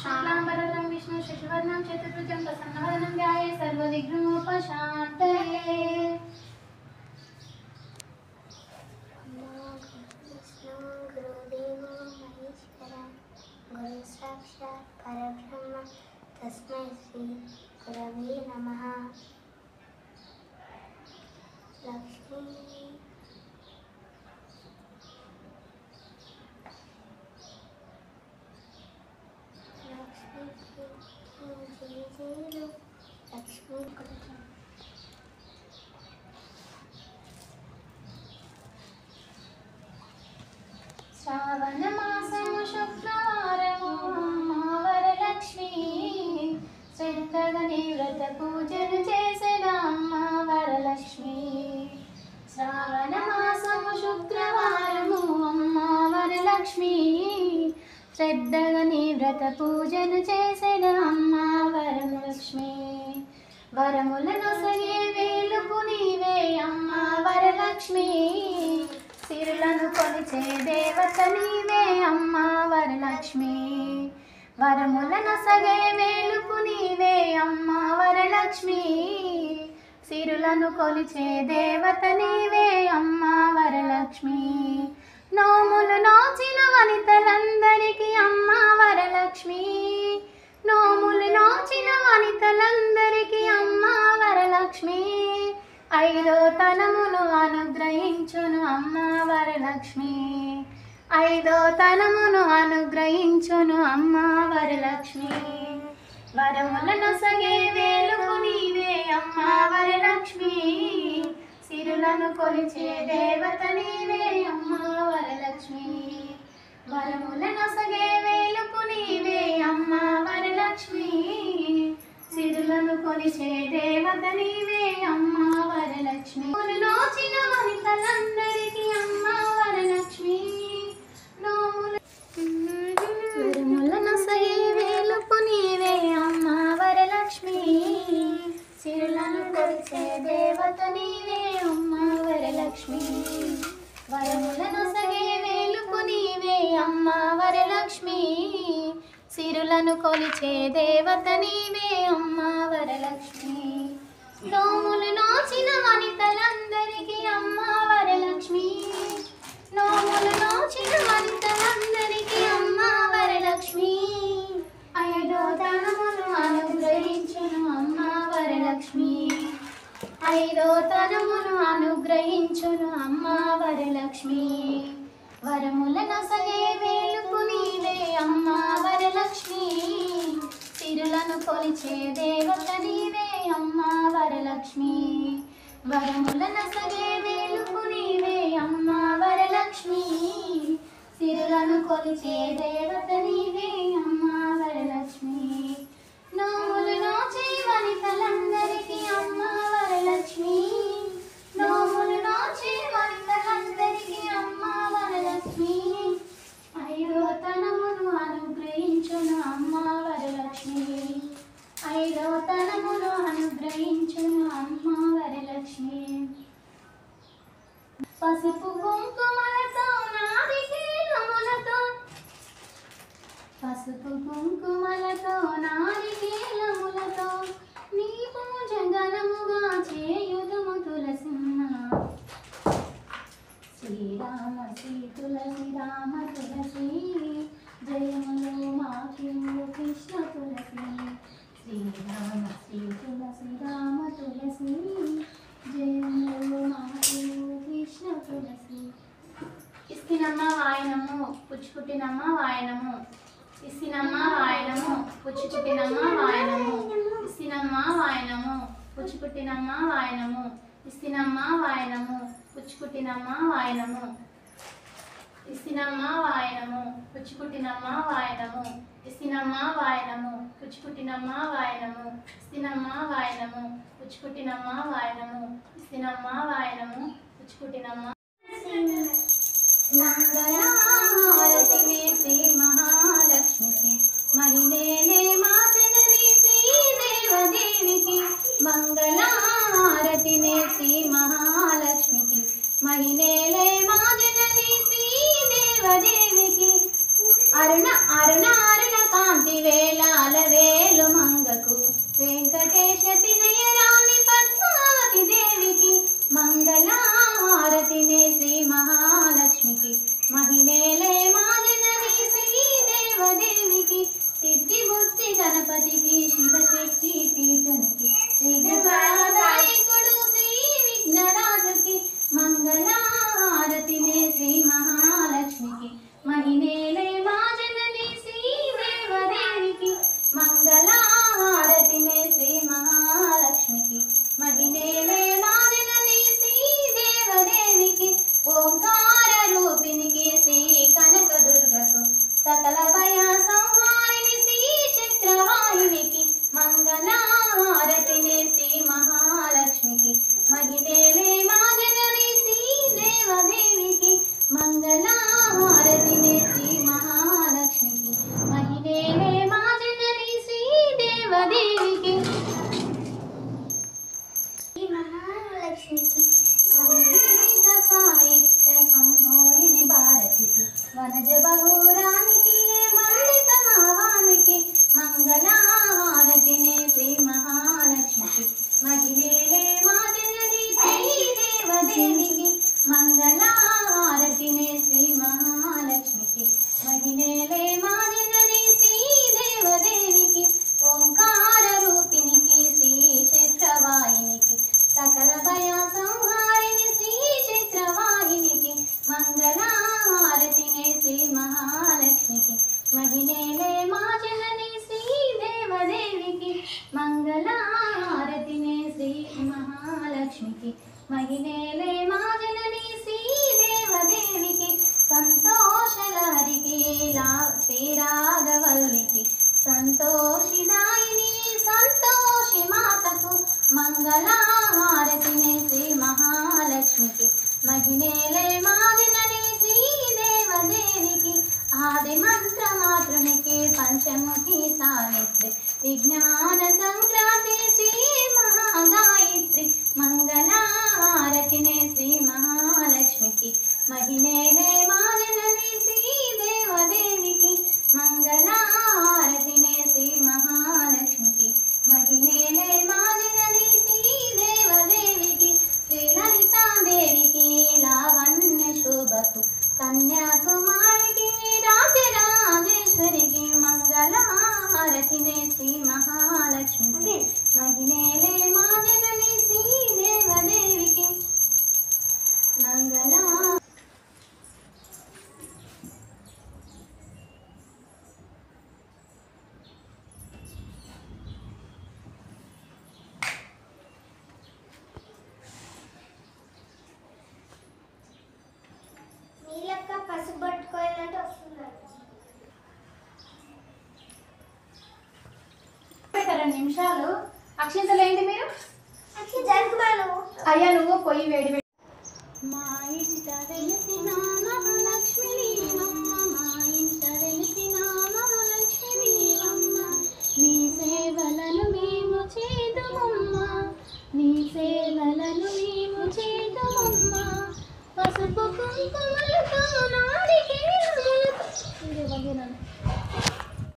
शुक्लांबरधरं विष्णु शशिवर्णं चतुर्भुजं प्रसन्नवदनं ध्यायेत् सर्वविघ्नोपशान्तये। गुरु साक्षात् परब्रह्म तस्मै श्री गुरवे नमः। लक्ष्मी श्रावण मासము శుక్రవారము వరలక్ష్మి శ్రద్ధగని వ్రత పూజలు చేసిన అమ్మ వరలక్ష్మి। శ్రావణ మాసము శుక్రవారము అమ్మ వరలక్ష్మి శ్రద్ధగని వ్రత పూజలు చేసిన అమ్మ వరలక్ష్మి। వరములను సగే వేలుపు నీవే అమ్మ వరలక్ష్మి సిరులను కొలిచే దేవత నీవే అమ్మ వరలక్ష్మి। వరములను సగే వేలుపు నీవే అమ్మ వరలక్ష్మి సిరులను కొలిచే దేవత నీవే అమ్మ వరలక్ష్మి। నోములు నోచిన వనితలందరికీ అమ్మ వరలక్ష్మి నోములు నోచిన వనితలందరికీ అమ్మ వరలక్ష్మి। ఐదో తనమును అనుగ్రహించును అమ్మ వరలక్ష్మి ఐదో తనమును అనుగ్రహించును అమ్మ వరలక్ష్మి। వరములను సగే వేలుపు నీవే అమ్మ వరలక్ష్మి సిరులను కొలిచే దేవత నీవే అమ్మ వరలక్ష్మి। వరములను సగే వేలుపు నీవే అమ్మ వరలక్ష్మి సిరులను కొలిచే దేవత నీవే అమ్మ వరలక్ష్మి। నోచిన వనితలందరికీ అమ్మ వరలక్ష్మి వరములను సగే వేలుపు నీవే అమ్మ వరలక్ష్మి సిరులను కొలిచే దేవత నీవే అమ్మ వరలక్ష్మి। వరములను సగే వేలుపు నీవే అమ్మ వరలక్ష్మి సిరులను కొలిచే దేవత నీవే అమ్మ వరలక్ష్మి। నోములు నోచిన వనితలందరికీ అమ్మ వరలక్ష్మి నోములు నోచిన వనితలందరికీ అమ్మ వరలక్ష్మి। ఐదో తనమును అనుగ్రహించును అమ్మ వరలక్ష్మి ఐదో తనమును అనుగ్రహించును అమ్మ వరలక్ష్మి। వరములను సగే వేలుపు నీవే అమ్మ వరలక్ష్మి సిరులను కొలిచే దేవత నీవే అమ్మ వరలక్ష్మి। వరములను సగే వేలుపు నీవే అమ్మ వరలక్ష్మి సిరులను కొలిచే దేవత నీవే అమ్మ వరలక్ష్మి। నోములు నోచే వనితలందరికీ అమ్మ వరలక్ష్మి నోములు నోచే వనితలందరికీ అమ్మ వరలక్ష్మి। ఐదో తనమును అనుగ్రహించును అమ్మ వరలక్ష్మి ఐదో తనమును అనుగ్రహించును అమ్మ వరలక్ష్మి। పసుపు కుంకుమలతో నారికేలములతో పసుపు కుంకుమలతో నారికేలములతో నీ పూజ ఘనముగా చేయుదుము తులసిమ్మ శ్రీరామ శ్రీ తులసి రామ తులసి జయములు మాకిందు కృష్ణ తులసి శ్రీరామ శ్రీ తులసి రామ తులసి జయములు మాకిందు కృష్ణ తులసి। ఇస్తినమ్మ వాయనము పుచ్చుకుట్టినమ్మ వాయనము ఇస్తినమ్మ వాయనము పుచ్చుకుట్టినమ్మ వాయనము ఇస్తినమ్మ వాయనము పుచ్చుకుట్టినమ్మ వాయనము ఇస్తినమ్మ వాయనము పుచ్చుకుట్టినమ్మ వాయనము ఇస్తినమ్మ వాయనము పుచ్చుకుట్టినమ్మ వాయనము ఇస్తినమ్మ వాయనము పుచ్చుకుట్టినమ్మ వాయనము ఇస్తినమ్మ వాయనము పుచ్చుకుట్టినమ్మ వాయనము ఇస్తినమ్మ వాయనము పుచ్చుకుట్టినమ్మ। మంగళహారతి శ్రీ మహాలక్ష్మికి మహిళేనే మా జనని శ్రీదేవదేవికి మంగళహారతి శ్రీ మహాలక్ష్మికి మహిళేలే మా జనని శ్రీదేవదేవికి అరుణ అరుణ అరుణ కాంతి వేళ దేవికి సిద్ధి బుద్ధి గణపతికి శివశక్తి పీఠునికి శ్రీనాయకుడు శ్రీ విఘ్నరాజుకి మంగళహారతినే శ్రీ మహాలక్ష్మికి మహినేలే మా జనని శ్రీదేవదేవికి మంగళహారతినే శ్రీ మహాలక్ష్మికి మహినేలే మా జనని శ్రీదేవదేవికి ఓంకార రూపినికి శ్రీ కనకదుర్గకు సకల భయ సంహారిణి శ్రీ చక్రవాహినికి మంగళహారతినే శ్రీ మహాలక్ష్మికి మహిళలే మా జనని శ్రీదేవదేవికి మంగళహారతినే శ్రీ మహాలక్ష్మికి మహిళలే మా జనని శ్రీదేవదేవికి ఈ మహాలక్ష్మికి సంగీత సాహిత్య సంమోహిని భారతికి వనజ బహురానికి మండిత మావానికి మంగళహారతినే శ్రీ మహాలక్ష్మికి మహిళలే మా జనని శ్రీదేవదేవికి మంగళహారతినే శ్రీ మహాలక్ష్మికి మహిళలే మా జనని శ్రీదేవదేవికి ఓంకార రూపినికి శ్రీ చక్రవాహినికి సకల భయ సంహారిణి శ్రీ చక్రవాహినికి మంగళహారతినే శ్రీ మహాలక్ష్మికి మహిళలే మా జనని శ్రీదేవదేవికి మంగళహారతినే శ్రీ మహాలక్ష్మికి మహిళలే మా జనని శ్రీదేవదేవికి సంతోషలహరికి శ్రీరాగవల్లికి సంతోషిదాయిని సంతోషి మాతకు మంగళహారతినే శ్రీ మహాలక్ష్మికి మహిళలే మా జనని శ్రీదేవదేవికి ఆది మంత్ర మాతృనికి పంచముఖి సావిత్రి విజ్ఞాన సంక్రాంతి శ్రీ మహాగాయత్రి మంగళహారతినే శ్రీ మహాలక్ష్మికి మహిళలే మా జనని శ్రీదేవదేవికి మంగళహారతినే శ్రీ మహాలక్ష్మికి మహిళలే మా జనని శ్రీదేవదేవికి శ్రీ లలితాదేవికి లావణ్య శోభకు కన్యాకుమారికి రాజరాజేశ్వరికి మంగళహారతినే శ్రీ మహాలక్ష్మికి మహిళలే మా జనని శ్రీదేవదేవికి మంగళ నీలక్క పసుపు పట్టుకోవాలంటే వస్తున్నారు. 2 నిమిషాలు అక్షింతలు ఏంటి మీరు జరుగుమాను అయ్యా నువ్వు పొయ్యి వేడి మా ఇంట వెలిసిన మహాలక్ష్మి నీవమ్మ మా ఇంట వెలిసిన మహాలక్ష్మి నీవమ్మ నీ సేవలను మేము చేదుమమ్మ నీ సేవలను మేము చేదుమమ్మ పసుపు కుంకుమలతో నా